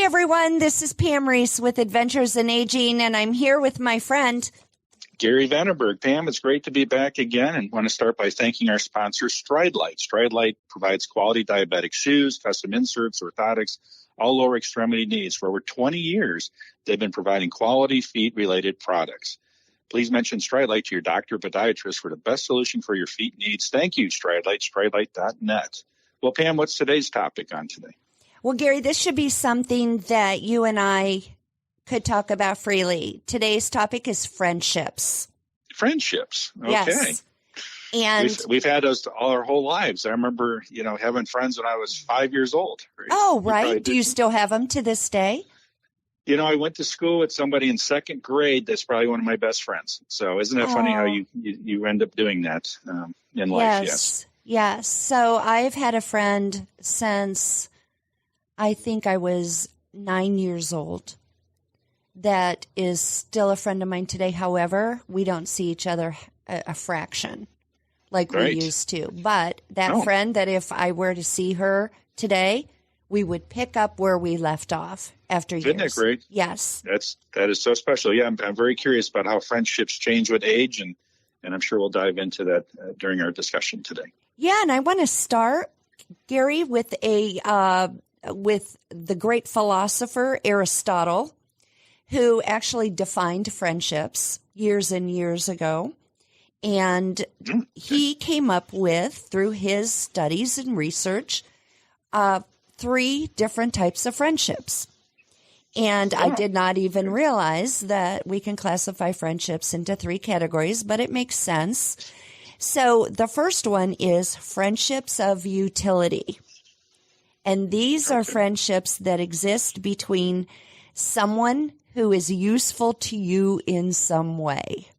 everyone, this is Pam Reese with Adventures in Aging, and I'm here with my friend Gary Vandenberg. Pam, it's great to be back again, and want to start by thanking our sponsor, Stride Light. Stride Light provides quality diabetic shoes, custom inserts, orthotics, all lower extremity needs. For over 20 years, they've been providing quality feet-related products. Please mention Stride Light to your doctor or podiatrist for the best solution for your feet needs. Thank you, Stride Light, stridelight.net. Well, Pam, what's today's topic on today? Well, Gary, this should be something that you and I could talk about freely. Today's topic is friendships. Friendships. Okay. Yes. And we've had those all our whole lives. I remember, having friends when I was 5 years old. Right? Oh, right. Do you still have them to this day? I went to school with somebody in second grade that's probably one of my best friends. So isn't that funny how you end up doing that in life? Yes. Yes. So I've had a friend since I think I was 9 years old that is still a friend of mine today. However, we don't see each other a fraction like we used to. But that friend that if I were to see her today, we would pick up where we left off after years. Isn't that great? Yes. That is so special. Yeah, I'm very curious about how friendships change with age, and I'm sure we'll dive into that during our discussion today. Yeah, and I want to start, Gary, with with the great philosopher Aristotle, who actually defined friendships years and years ago. And he came up with, through his studies and research, 3 different types of friendships. And I did not even realize that we can classify friendships into 3 categories, but it makes sense. So the first one is friendships of utility. And these are friendships that exist between someone who is useful to you in some way.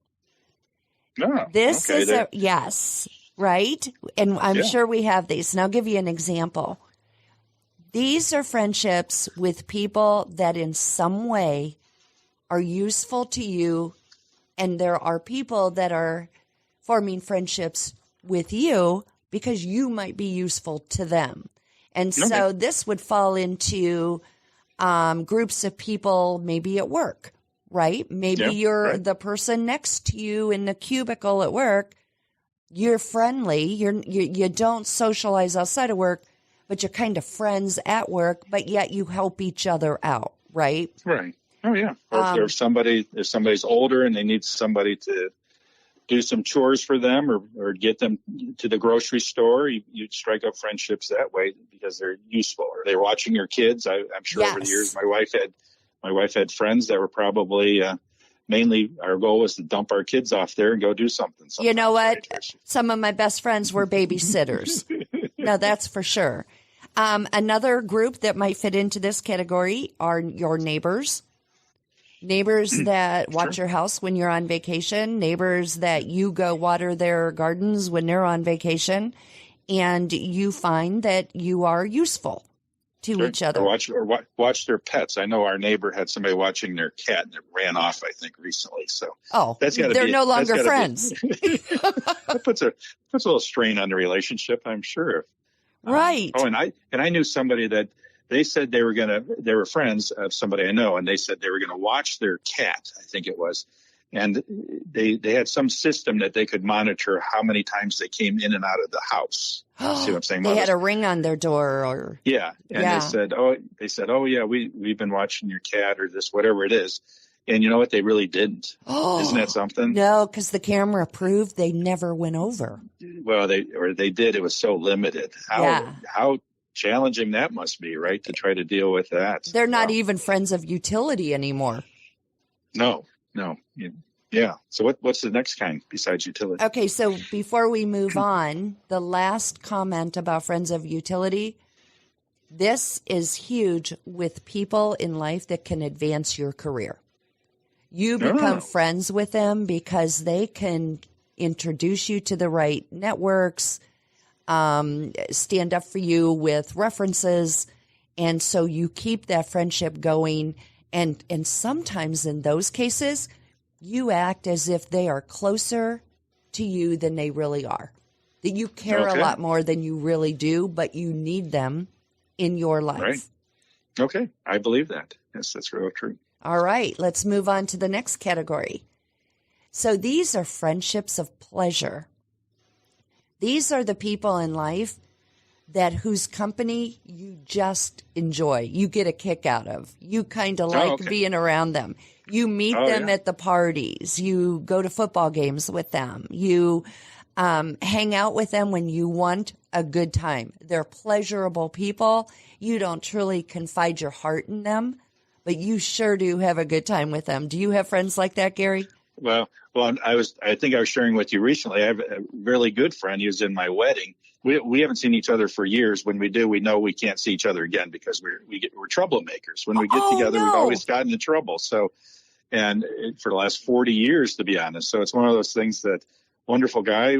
This is yes, right? And I'm sure we have these. And I'll give you an example. These are friendships with people that in some way are useful to you. And there are people that are forming friendships with you because you might be useful to them. And so this would fall into groups of people maybe at work, right? Maybe you're the person next to you in the cubicle at work. You're friendly. You don't socialize outside of work, but you're kind of friends at work, but yet you help each other out, right? Right. Oh, yeah. Or if somebody's older and they need somebody to do some chores for them or get them to the grocery store, you strike up friendships that way because they're useful. Or they're watching your kids. I'm sure over the years my wife had friends that were probably mainly our goal was to dump our kids off there and go do something. You know what? Some of my best friends were babysitters. No, that's for sure. Another group that might fit into this category are your neighbors. Neighbors that watch your house when you're on vacation, neighbors that you go water their gardens when they're on vacation, and you find that you are useful to each other. Or watch their pets. I know our neighbor had somebody watching their cat and it ran off, I think, recently. So they're no longer friends. That puts a little strain on the relationship, I'm sure. Right. And I knew somebody that they said they were friends of somebody I know, and they said they were going to watch their cat, I think it was. And they had some system that they could monitor how many times they came in and out of the house. See what I'm saying? They had a ring on their door They said, we've been watching your cat or this, whatever it is. And you know what? They really didn't. Isn't that something? No, because the camera proved they never went over. Well, they did. It was so limited. How challenging that must be, right? To try to deal with that. They're not even friends of utility anymore. No. Yeah. So what's the next kind besides utility? Okay. So before we move on, the last comment about friends of utility, this is huge with people in life that can advance your career. You become friends with them because they can introduce you to the right networks, stand up for you with references. And so you keep that friendship going. And sometimes in those cases, you act as if they are closer to you than they really are. That you care a lot more than you really do, but you need them in your life. Right. Okay. I believe that. Yes, that's real true. All right, let's move on to the next category. So these are friendships of pleasure. These are the people in life that whose company you just enjoy. You get a kick out of. You kind of like being around them. You meet them at the parties. You go to football games with them. You hang out with them when you want a good time. They're pleasurable people. You don't truly confide your heart in them, but you sure do have a good time with them. Do you have friends like that, Gary? Well, I think I was sharing with you recently. I have a really good friend. He was in my wedding. We haven't seen each other for years. When we do, we know we can't see each other again because we're troublemakers. When we get together, we've always gotten in trouble. So, and for the last 40 years, to be honest. So it's one of those things that wonderful guy,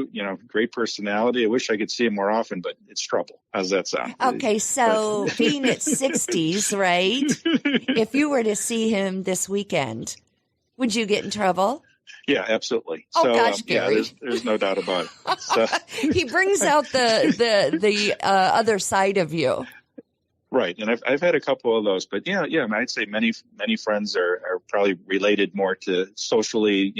great personality. I wish I could see him more often, but it's trouble. How's that sound? Okay. So being at 60s, right? If you were to see him this weekend, would you get in trouble? Yeah, absolutely. Oh, gosh, Gary. Yeah, there's no doubt about it. So. He brings out the other side of you. Right. And I've had a couple of those, but yeah, I'd say many friends are probably related more to socially,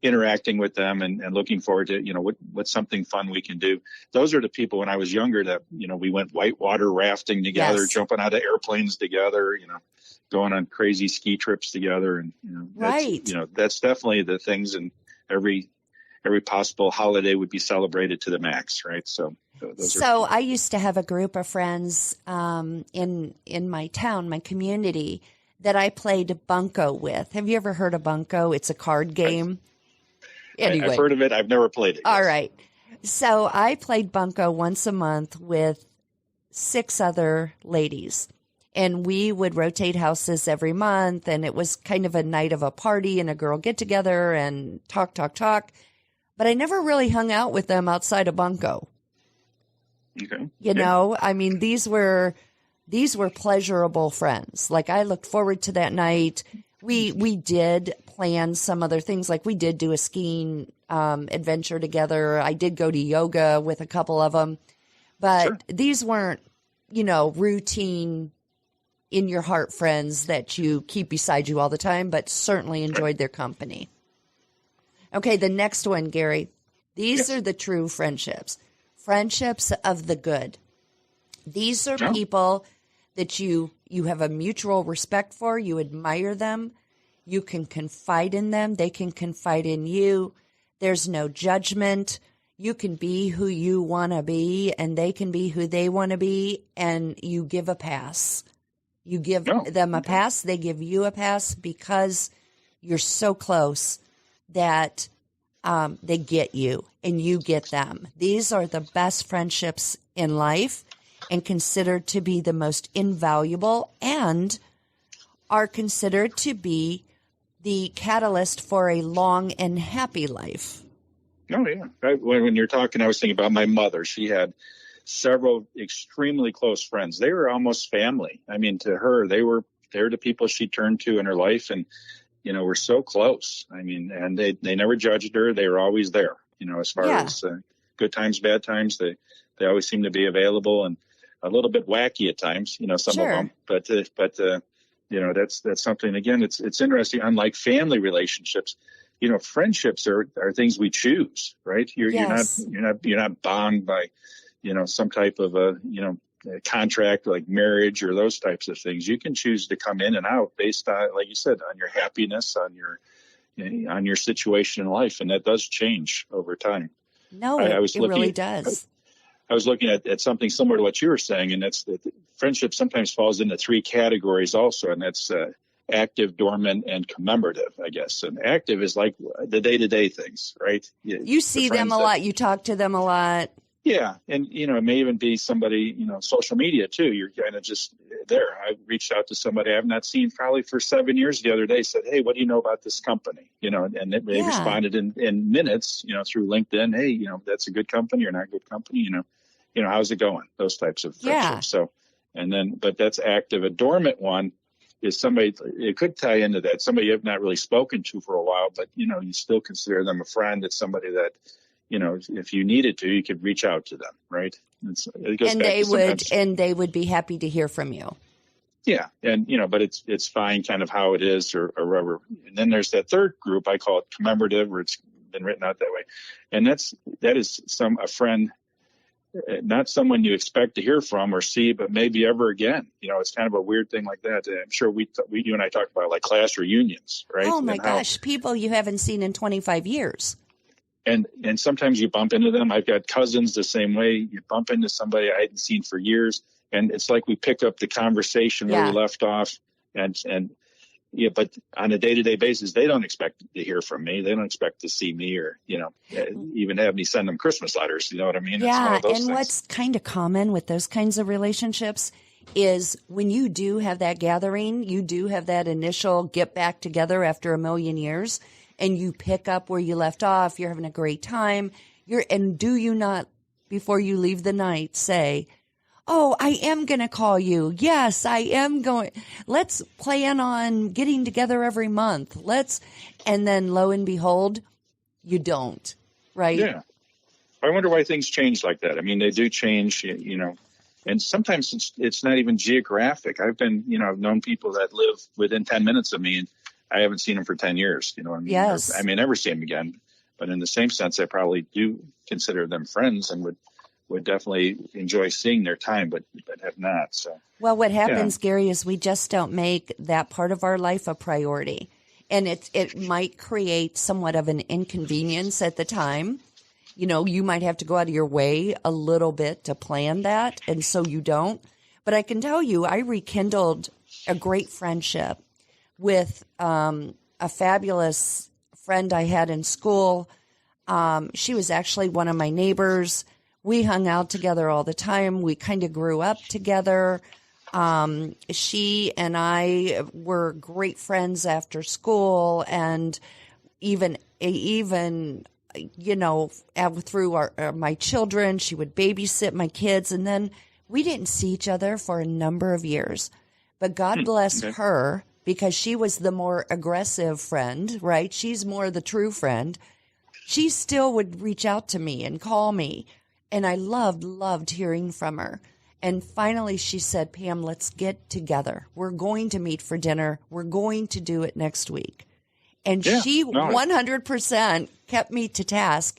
interacting with them and looking forward to, what's something fun we can do. Those are the people when I was younger that, we went whitewater rafting together, jumping out of airplanes together, going on crazy ski trips together. And, that's definitely the things, and every possible holiday would be celebrated to the max. Right. So I used to have a group of friends, in my town, my community, that I played bunco with. Have you ever heard of bunco? It's a card game. Anyway. I've heard of it. I've never played it. All right. So I played bunco once a month with 6 other ladies. And we would rotate houses every month. And it was kind of a night of a party and a girl get together and talk. But I never really hung out with them outside of bunco. Okay. These were pleasurable friends. Like, I looked forward to that night. We did plan some other things. Like, we did do a skiing adventure together. I did go to yoga with a couple of them, but these weren't, routine in your heart friends that you keep beside you all the time, but certainly enjoyed their company. Okay. The next one, Gary, these are the true friendships of the good. These are people that you have a mutual respect for. You admire them. You can confide in them. They can confide in you. There's no judgment. You can be who you want to be, and they can be who they want to be, and you give a pass. You give them a pass. They give you a pass because you're so close that they get you and you get them. These are the best friendships in life, and considered to be the most invaluable, and are considered to be the catalyst for a long and happy life. Oh, yeah. When you're talking, I was thinking about my mother. She had several extremely close friends. They were almost family. I mean, to her, they're the people she turned to in her life, and, we're so close. I mean, and they never judged her. They were always there, as far as good times, bad times. They always seem to be available, and a little bit wacky at times, some of them, but that's something, again, it's interesting. Unlike family relationships, friendships are things we choose, right? You're not bound by, some type of a contract like marriage or those types of things. You can choose to come in and out based on, like you said, on your happiness, on your situation in life. And that does change over time. No, it really does. I was looking at something similar to what you were saying, and that's that friendship sometimes falls into 3 categories also, and that's active, dormant, and commemorative, I guess. And active is like the day-to-day things, right? You see them a lot. You talk to them a lot. Yeah, and, it may even be somebody, social media too. You're kind of just there. I reached out to somebody I have not seen probably for 7 years the other day, said, hey, what do you know about this company? And they responded in minutes, through LinkedIn. Hey, that's a good company or not a good company, how's it going? Those types of friendships. So, but that's active. A dormant one is somebody, it could tie into that, somebody you have not really spoken to for a while, but, you still consider them a friend. It's somebody that, if you needed to, you could reach out to them, right? And they would be happy to hear from you. Yeah. And, but it's fine kind of how it is or whatever. And then there's that third group, I call it commemorative, where it's been written out that way. And that is a friend, not someone you expect to hear from or see, but maybe ever again. It's kind of a weird thing like that. I'm sure you and I talked about like class reunions, right? Oh my gosh, people you haven't seen in 25 years. And sometimes you bump into them. I've got cousins the same way. You bump into somebody I hadn't seen for years, and it's like we pick up the conversation where we left off. And but on a day-to-day basis, they don't expect to hear from me. They don't expect to see me or, even have me send them Christmas letters. You know what I mean? Yeah. It's one of those things. What's kind of common with those kinds of relationships is when you do have that gathering, you do have that initial get back together after a million years, and you pick up where you left off. You're having a great time. And do you not, before you leave the night, say, oh, I am going to call you. Yes, I am going. Let's plan on getting together every month. And then lo and behold, you don't, right? Yeah. I wonder why things change like that. I mean, they do change, and sometimes it's not even geographic. I've known people that live within 10 minutes of me, and I haven't seen them for 10 years. You know what I mean? Yes. I may never see them again, but in the same sense, I probably do consider them friends and would definitely enjoy seeing their time, but have not. So, well, what happens, Gary, is we just don't make that part of our life a priority. And it might create somewhat of an inconvenience at the time. You might have to go out of your way a little bit to plan that, and so you don't. But I can tell you, I rekindled a great friendship with a fabulous friend I had in school. She was actually one of my neighbors. We hung out together all the time. We kind of grew up together. She and I were great friends after school, and even through my children, she would babysit my kids, and then we didn't see each other for a number of years. But God bless her, because she was the more aggressive friend, right? She's more the true friend. She still would reach out to me and call me. And I loved hearing from her. And finally she said, Pam, let's get together. We're going to meet for dinner. We're going to do it next week. And she 100% kept me to task.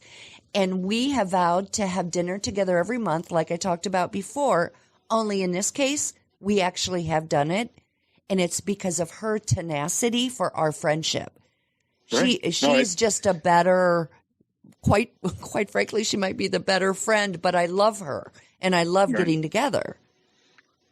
And we have vowed to have dinner together every month, like I talked about before. Only in this case, we actually have done it. And it's because of her tenacity for our friendship. Right. She's just a better, quite frankly, she might be the better friend, but I love her and I love getting together.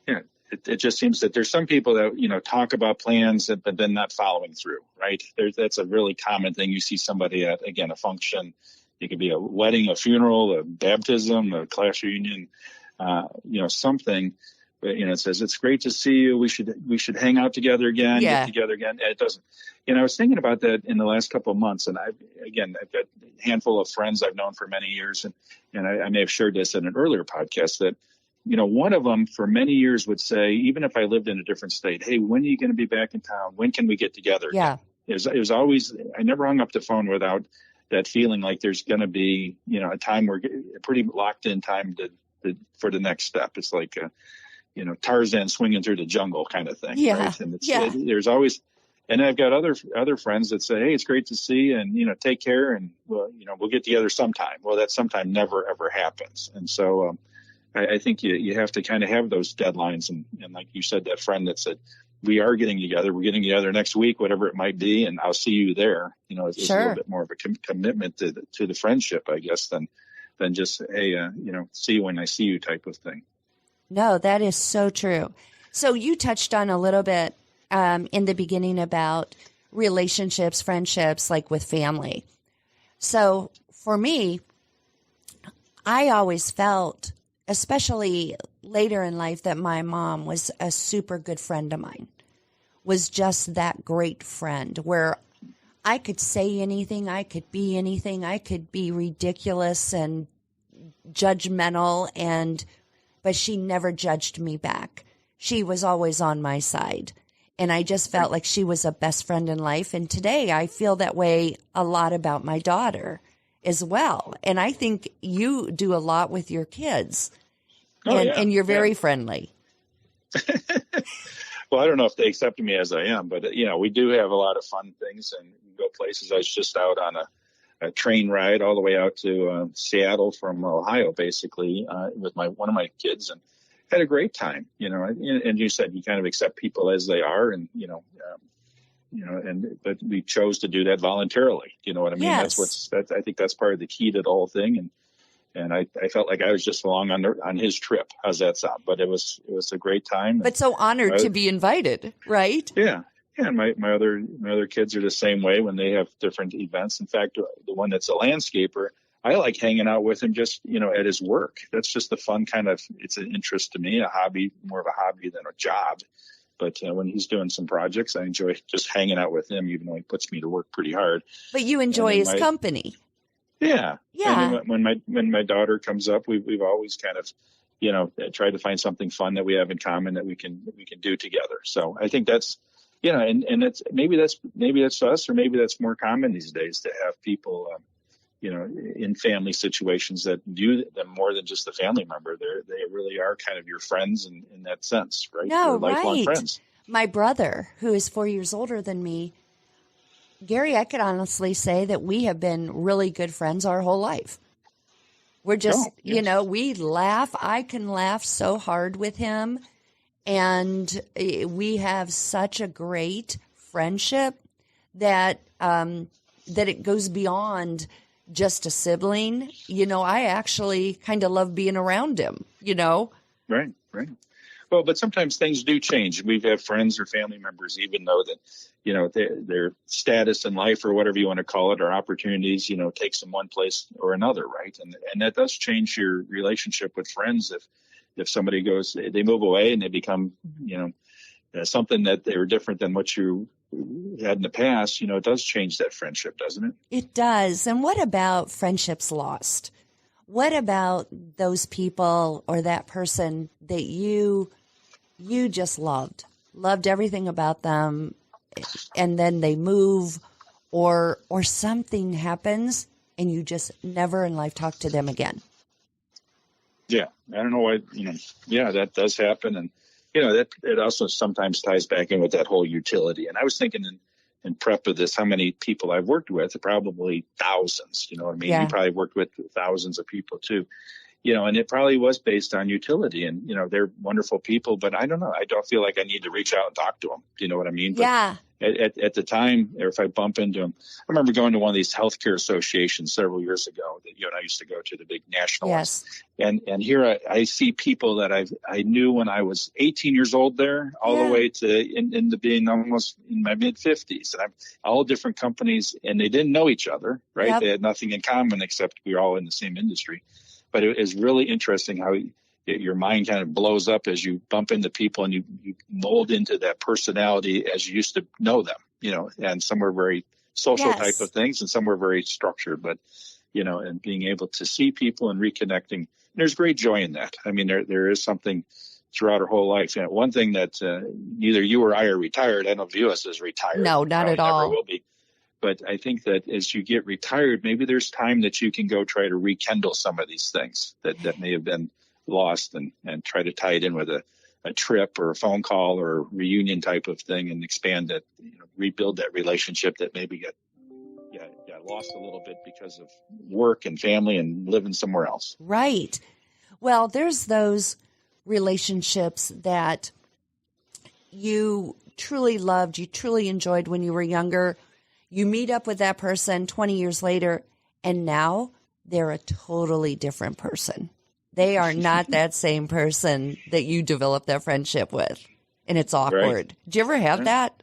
Yeah. It just seems that there's some people that, talk about plans, but then not following through, right? That's a really common thing. You see somebody at, again, a function. It could be a wedding, a funeral, a baptism, a class reunion, something. But, it says, it's great to see you. We should hang out together again, get together again. And it doesn't. I was thinking about that in the last couple of months. And I've got a handful of friends I've known for many years. And I may have shared this in an earlier podcast that, one of them for many years would say, even if I lived in a different state, hey, when are you going to be back in town? When can we get together? Yeah. It was always, I never hung up the phone without that feeling like there's going to be, a time where pretty locked in time for the next step. It's like, Tarzan swinging through the jungle kind of thing. Yeah. Right? And there's always, and I've got other friends that say, hey, it's great to see you and, take care. And we'll get together sometime. Well, that sometime never, ever happens. And so, I think you have to kind of have those deadlines. And like you said, that friend that said, we are getting together, we're getting together next week, whatever it might be. And I'll see you there. It's a little bit more of a commitment to the friendship, I guess, than just, hey, see you when I see you type of thing. No, that is so true. So you touched on a little bit in the beginning about relationships, friendships, like with family. So for me, I always felt, especially later in life, that my mom was a super good friend of mine, was just that great friend where I could say anything, I could be anything, I could be ridiculous and judgmental, but she never judged me back. She was always on my side. And I just felt like she was a best friend in life. And today I feel that way a lot about my daughter as well. And I think you do a lot with your kids. And you're very friendly. Well, I don't know if they accepted me as I am, but we do have a lot of fun things and go places. I was just out on a train ride all the way out to Seattle from Ohio, basically, with one of my kids, and had a great time. And you said you kind of accept people as they are, and but we chose to do that voluntarily. You know what I mean? Yes. I think that's part of the key to the whole thing, and I felt like I was just along on his trip. How's that sound? But it was a great time. But so honored to be invited, right? Yeah. Yeah, and my other kids are the same way when they have different events. In fact, the one that's a landscaper, I like hanging out with him just, at his work. That's just a fun kind of, it's an interest to me, a hobby, more of a hobby than a job. But when he's doing some projects, I enjoy just hanging out with him, even though he puts me to work pretty hard. But you enjoy his company. Yeah. Yeah. And when my daughter comes up, we've always kind of, tried to find something fun that we have in common that we can do together. So I think that's, and it's maybe that's us, or maybe that's more common these days to have people, in family situations that view them more than just a family member. They really are kind of your friends in that sense, right? No, They're lifelong friends. My brother, who is 4 years older than me, Gary, I could honestly say that we have been really good friends our whole life. We're just, we laugh. I can laugh so hard with him. And we have such a great friendship that it goes beyond just a sibling. I actually kind of love being around him, Right. Well, but sometimes things do change. We've had friends or family members, even though that, their status in life or whatever you want to call it, or opportunities, takes them one place or another, right? And that does change your relationship with friends. If somebody goes, they move away and they become, something that they were different than what you had in the past, it does change that friendship, doesn't it? It does. And what about friendships lost? What about those people or that person that you just loved everything about them, and then they move or something happens and you just never in life talk to them again? Yeah. I don't know why, that does happen. And, that it also sometimes ties back in with that whole utility. And I was thinking in prep of this, how many people I've worked with, probably thousands, you know what I mean? Yeah. You probably worked with thousands of people too, and it probably was based on utility, and, they're wonderful people, but I don't know. I don't feel like I need to reach out and talk to them. Do you know what I mean? But yeah. At the time, or if I bump into them, I remember going to one of these healthcare associations several years ago that you and I used to go to, the big national Yes. ones. And here I see people that I knew when I was 18 years old there, all the way to into being almost in my mid 50s, and I'm all different companies, and they didn't know each other, right? Yep. They had nothing in common except we were all in the same industry. But it is really interesting how your mind kind of blows up as you bump into people and you mold into that personality as you used to know them, and some were very social type of things and some were very structured, but, and being able to see people and reconnecting, there's great joy in that. I mean, there is something throughout our whole life. And one thing that neither you or I are retired. I don't view us as retired. No, not at all. Never will be. But I think that as you get retired, maybe there's time that you can go try to rekindle some of these things that may have been lost, and try to tie it in with a trip or a phone call or a reunion type of thing, and expand that, rebuild that relationship that maybe got lost a little bit because of work and family and living somewhere else. Right. Well, there's those relationships that you truly loved, you truly enjoyed when you were younger. You meet up with that person 20 years later, and now they're a totally different person. They are not that same person that you developed that friendship with, and it's awkward. Right. Do you ever have that?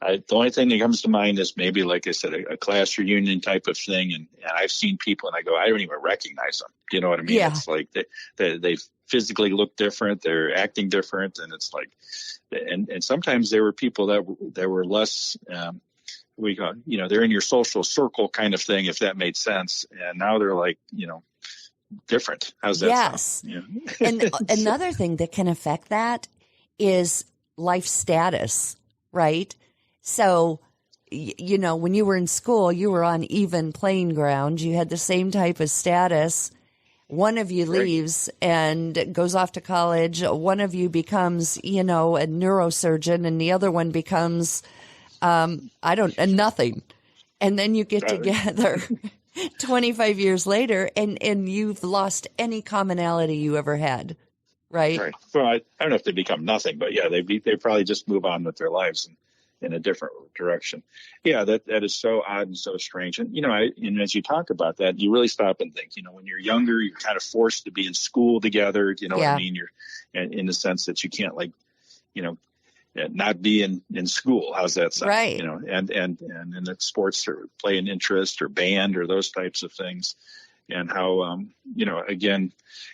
The only thing that comes to mind is maybe, like I said, a class reunion type of thing. And I've seen people and I go, I don't even recognize them. Do you know what I mean? Yeah. It's like they physically look different. They're acting different. And it's like, and sometimes there were people that were less, they're in your social circle kind of thing, if that made sense. And now they're like, different. How's that sound? Yeah. And another thing that can affect that is life status, right? So, when you were in school, you were on even playing ground. You had the same type of status. one of you leaves and goes off to college. One of you becomes, a neurosurgeon, and the other one becomes, nothing. And then you get together 25 years later and you've lost any commonality you ever had. Right. Well, I don't know if they become nothing, but yeah, they probably just move on with their lives in a different direction. Yeah, that is so odd and so strange. And, and as you talk about that, you really stop and think, when you're younger, you're kind of forced to be in school together. What I mean? You're in the sense that you can't not be in school. How's that sound? Right. And that sports or play an interest or band or those types of things. And how, again,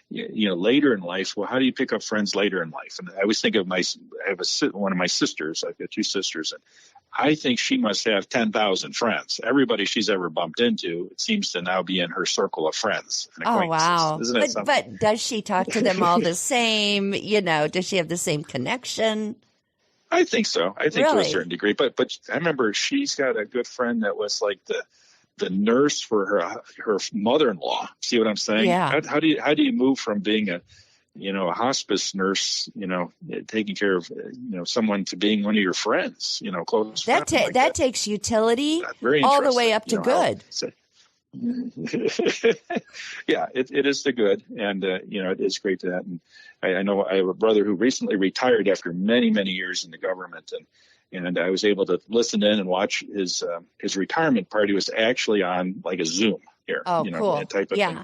later in life, well, how do you pick up friends later in life? And I always think of one of my sisters. I've got two sisters, and I think she must have 10,000 friends. Everybody she's ever bumped into, it seems to now be in her circle of friends and acquaintances. Oh, wow. Isn't it something? But does she talk to them all the same? Does she have the same connection? I think so. I think really? To a certain degree. But I remember she's got a good friend that was like the nurse for her mother-in-law. See what I'm saying? Yeah. How do you move from being a hospice nurse, taking care of, someone to being one of your friends, close friends. That takes utility all the way up to good. Yeah, it is the good. And, it is great to that. And I know I have a brother who recently retired after many, many years in the government. And I was able to listen in and watch his retirement party was actually on like a Zoom here, cool. that type of thing.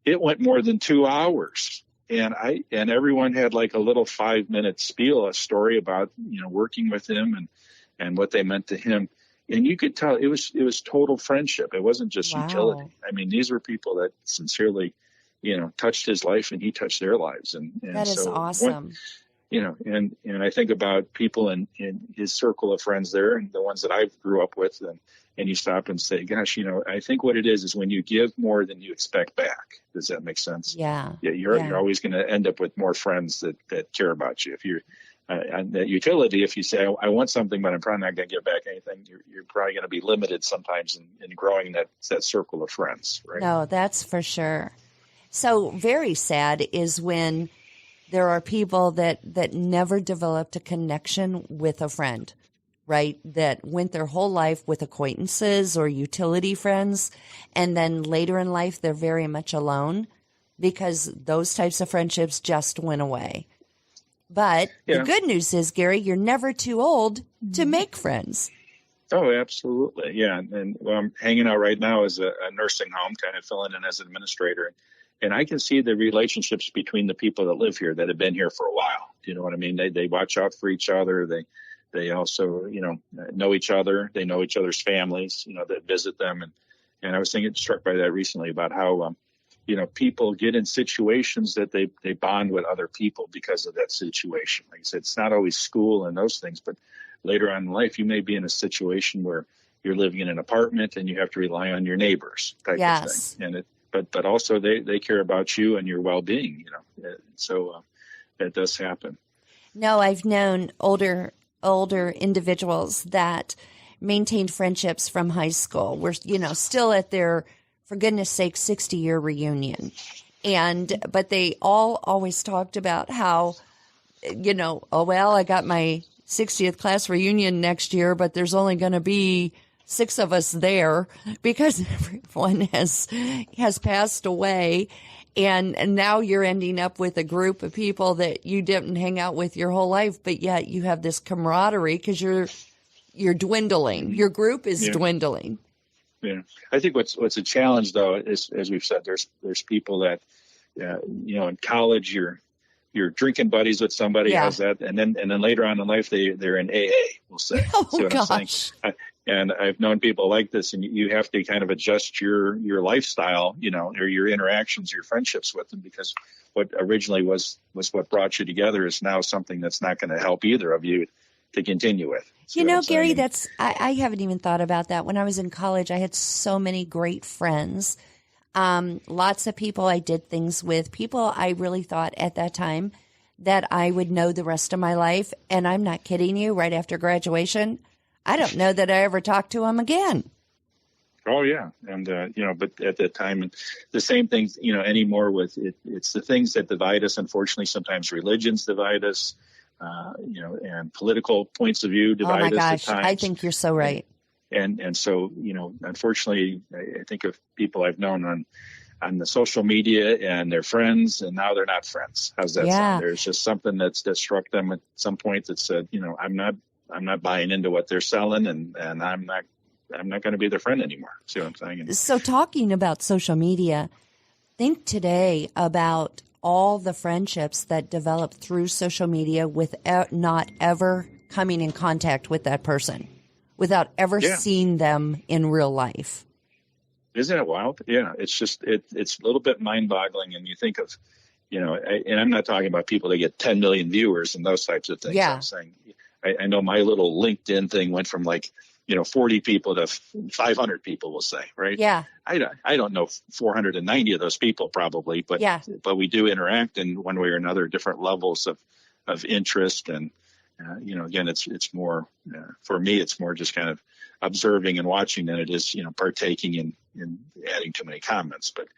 It went more than 2 hours, and everyone had like a little 5-minute spiel, a story about working with him and what they meant to him, and you could tell it was total friendship. It wasn't just utility. I mean, these were people that sincerely, touched his life and he touched their lives, and that is so awesome. And I think about people in his circle of friends there and the ones that I grew up with, and you stop and say, gosh, I think what it is when you give more than you expect back. Does that make sense? Yeah. You're always going to end up with more friends that care about you. If you're that utility, if you say, I want something, but I'm probably not going to get back anything, you're probably going to be limited sometimes in growing that circle of friends. Right? No, that's for sure. So very sad is when there are people that never developed a connection with a friend, right? That went their whole life with acquaintances or utility friends. And then later in life, they're very much alone because those types of friendships just went away. But the good news is, Gary, you're never too old to make friends. Oh, absolutely. Yeah. And I'm hanging out right now as a nursing home, kind of filling in as an administrator. And I can see the relationships between the people that live here that have been here for a while. Do you know what I mean? They watch out for each other. They also, know each other. They know each other's families, that visit them. And I was struck by that recently about how, people get in situations that they bond with other people because of that situation. Like I said, it's not always school and those things, but later on in life, you may be in a situation where you're living in an apartment and you have to rely on your neighbors type of thing. And but also they care about you and your well-being, so that does happen. No, I've known older individuals that maintained friendships from high school. We're, still at their, for goodness sake, 60-year reunion. But they all always talked about how, I got my 60th class reunion next year, but there's only going to be 6 of us there because everyone has passed away. And now you're ending up with a group of people that you didn't hang out with your whole life, but yet you have this camaraderie because you're dwindling. Your group is dwindling. Yeah. I think what's a challenge though is, as we've said, there's people that, in college, you're drinking buddies with somebody, how's that? And then later on in life, they're in AA, we'll say. Oh, see what gosh. I'm saying? And I've known people like this, and you have to kind of adjust your lifestyle, or your interactions, your friendships with them, because what originally was what brought you together is now something that's not going to help either of you to continue with. Gary, I haven't even thought about that. When I was in college, I had so many great friends, lots of people I did things with, people I really thought at that time that I would know the rest of my life. And I'm not kidding you, right after graduation, I don't know that I ever talked to them again. Oh yeah, and but at that time, and the same things, anymore with it. It's the things that divide us. Unfortunately, sometimes religions divide us, and political points of view Oh my divide us at gosh, I times. think you're so right. And so, unfortunately, I think of people I've known on the social media and they're friends, and now they're not friends. How's that Yeah. sound? There's just something that struck them at some point that said, I'm not buying into what they're selling, and I'm not going to be their friend anymore. See what I'm saying? And, So talking about social media, think today about all the friendships that develop through social media without not ever coming in contact with that person, without ever seeing them in real life. Isn't it wild? Yeah, it's just it's a little bit mind-boggling, and you think of, and I'm not talking about people that get 10 million viewers and those types of things. Yeah. I'm saying, I know my little LinkedIn thing went from 40 people to 500 people, we'll say, right? Yeah. I don't know 490 of those people probably, but we do interact in one way or another, different levels of interest. And, again, it's more, for me, it's more just kind of observing and watching than it is, partaking in adding too many comments. But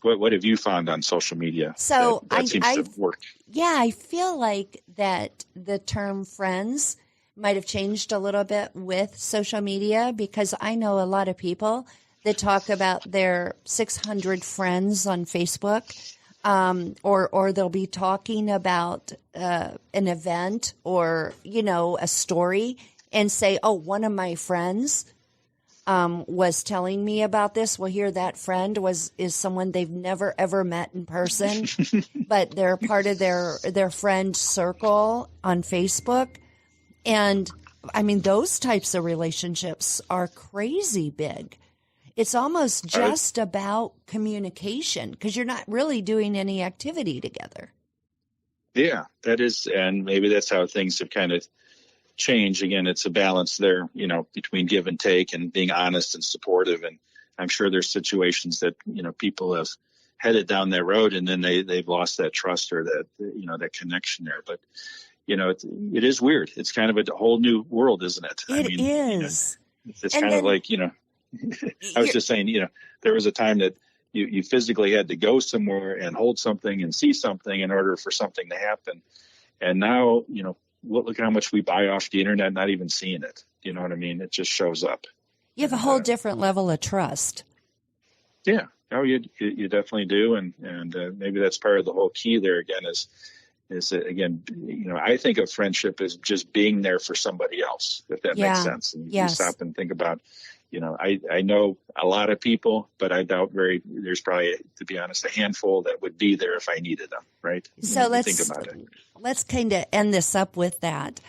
what have you found on social media? So that seems to work. Yeah, I feel like that the term friends might have changed a little bit with social media, because I know a lot of people that talk about their 600 friends on Facebook, or they'll be talking about an event or, a story and say, oh, one of my friends was telling me about this. Well, here that friend is someone they've never, ever met in person, but they're part of their friend circle on Facebook. And I mean, those types of relationships are crazy big. It's almost just about communication, because you're not really doing any activity together. Yeah, that is. And maybe that's how things have kind of changed. Again, it's a balance there, between give and take and being honest and supportive. And I'm sure there's situations that, people have headed down that road and then they've lost that trust or that, that connection there. But it is weird. It's kind of a whole new world, isn't it? It is. It's kind of like, I was just saying, there was a time that you physically had to go somewhere and hold something and see something in order for something to happen. And now, look how much we buy off the internet, not even seeing it. You know what I mean? It just shows up. You have a whole different level of trust. Yeah. Oh, you definitely do. And maybe that's part of the whole key there again is again, I think of friendship as just being there for somebody else, if that makes sense. And you stop and think about, I know a lot of people, but I doubt there's probably, to be honest, a handful that would be there if I needed them. Right. So think about it. Let's kind of end this up with that.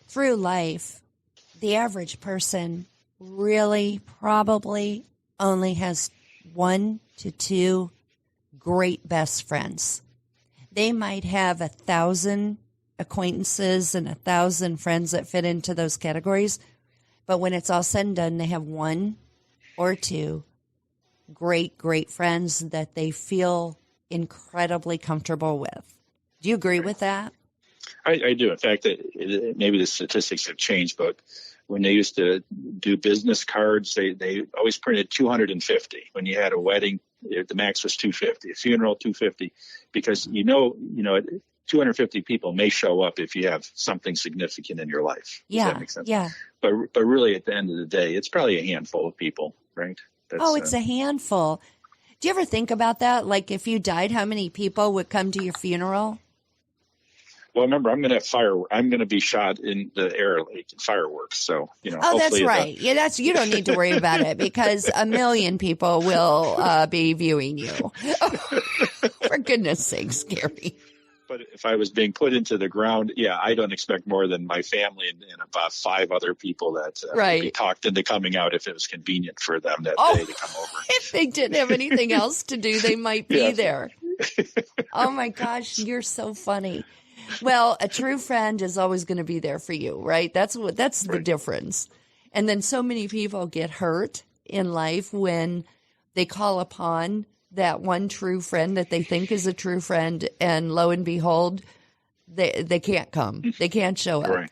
Through life, the average person really probably only has 1 to 2 great best friends. They might have 1,000 acquaintances and 1,000 friends that fit into those categories. But when it's all said and done, they have 1 or 2 great, great friends that they feel incredibly comfortable with. Do you agree with that? I do. In fact, maybe the statistics have changed, but when they used to do business cards, they always printed 250. When you had a wedding, the max was 250. A funeral, 250, because 250 people may show up if you have something significant in your life. Does that make sense? Yeah. But really, at the end of the day, it's probably a handful of people, right? It's a handful. Do you ever think about that? Like, if you died, how many people would come to your funeral? Well, remember, I'm going to be shot in the air like fireworks. So, Oh, that's right. You don't need to worry about it, because 1 million people will be viewing you. For goodness sakes, Gary. But if I was being put into the ground, I don't expect more than my family and about 5 other people that would be talked into coming out if it was convenient for them that day to come over. If they didn't have anything else to do, they might be there. Oh my gosh, you're so funny. Well, a true friend is always going to be there for you, right? That's the difference. And then so many people get hurt in life when they call upon that one true friend that they think is a true friend, and lo and behold, they can't come. They can't show up. Right.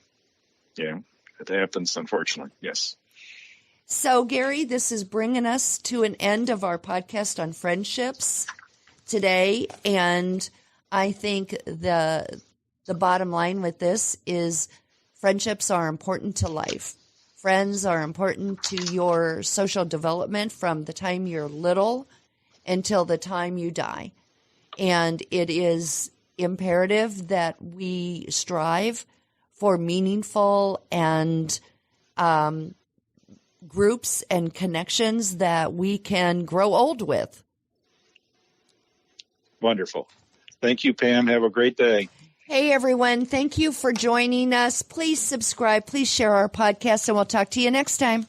Yeah, it happens, unfortunately. Yes. So, Gary, this is bringing us to an end of our podcast on friendships today. And I think the bottom line with this is friendships are important to life. Friends are important to your social development from the time you're little until the time you die. And it is imperative that we strive for meaningful and groups and connections that we can grow old with. Wonderful. Thank you, Pam. Have a great day. Hey, everyone. Thank you for joining us. Please subscribe. Please share our podcast, and we'll talk to you next time.